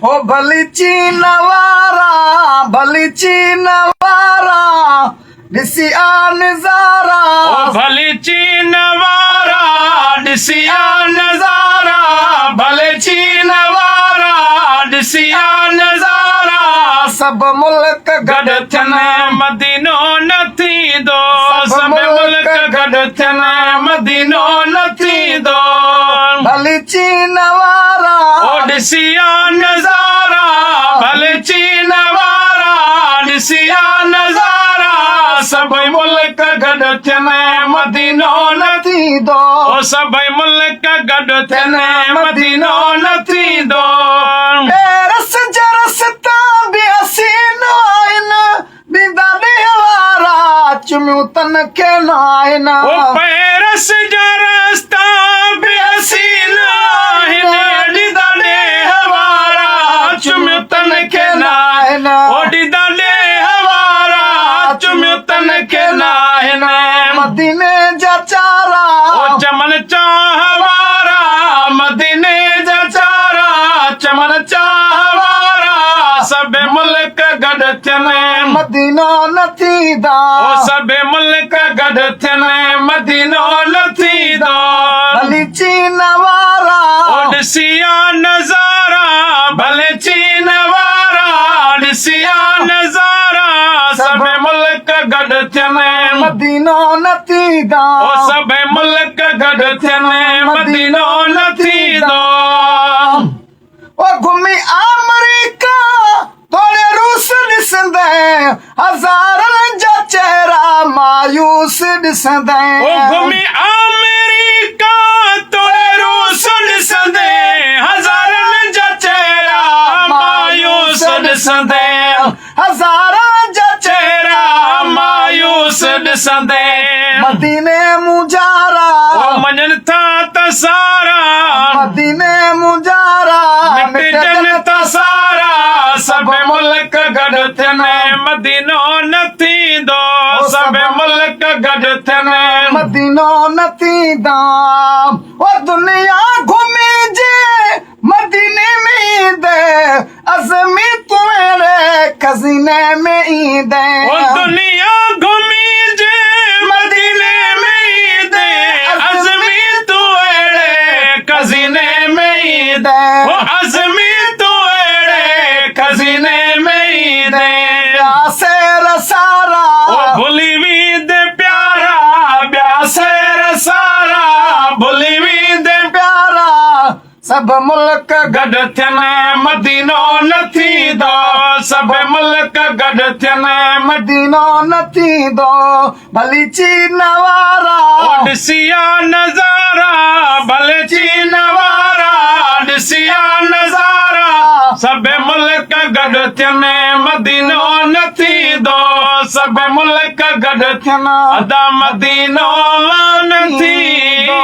ओ भली चीन वारा ॾिसी आ नज़ारा ओ भली चीन वारा ॾिसी आ नज़ारा भले चीन वारा ॾिसी आ नज़ारा सब मुल्क गॾु थियनि मदीनो न थींदो सब मुल्क गॾु थियनि मदीनो न थींदो भली चीन वारा ओ ॾिसी आ नज़ारा भले चीन वारा ॾिसी आ नज़ारा सभई मुल्क गॾु थियनि मदीनो न थींदो ओ सभई मुल्क गॾु थियनि मदीनो न थींदो रस जरस तां बि हसीन आहिनि ॾींदा वारा चुमियूं तन खे न आहिनि ओ पैरस जा रस्ता बि हसीन आहिनि ॾींदा वारा चुमियूं तन खे न आहिनि ओ ॾींदा वारा चुमियूं तन खे न आहिनि मदीने जा चारा ओ चमन चाह वारा मदीने जा चारा चमन चाह वारा सभु मुल्क गॾु थियनि मदीनो न थींदा ओ सभु मुल्क गॾु थियनि मदीनो न थींदो भली चीन वारा ओ ॾिसी आ नज़ारा भले चीन वारा ॾिसी आ नज़ारा सभु मुल्क गॾु थियनि मदीनो न थींदा ओ सभु मुल्क गॾु थियनि मदीनो न थींदो ओ घुमी अमरीका थोरे रूस ॾिसंदे हज़ारनि जा चेहरा मायूस ॾिसंदे ओ घुमी अमेरिका तोरे रूस ॾिसंदे हज़ारनि जा चेहरा मायूस ॾिसंदे हज़ारनि जा चेहरा मायूस ॾिसंदे मदीने मुजारा ओ मञनि था त सारा मदीने मुजारा मिटजनि था सारा सभु मुल्क गॾु थियनि मदीनो न थींदो सभु मुल्क गॾु थियनि मदीनो न थींदा ओ दुनिया घुमी जे मदीने में ईंदे अज़मी तुरे खज़ीने में ईंदे ओ दुनिया घुमी जे मदीने में ईंदे अज़मी तू अहिड़े खज़ीने में ईंदे ओ अज़मी तू अहिड़े खज़ीने में ईंदे शेर सारा ओ भुली वेंदे प्यारा ॿिया शेर सारा भुली वेंदे प्यारा सब मुल्क गॾु थियनि मदीनो न थींदो सभु मुल्क गॾु थियनि मदीनो न थींदो भली चीन वारा ओ ॾिसी आ नज़ारा भले चीन वारा ॾिसी आ नज़ारा सभु मुल्क गॾु थियनि मदीनो न थींदो सभु मुल्क गॾु थियनि अदा मदीनो न थींदो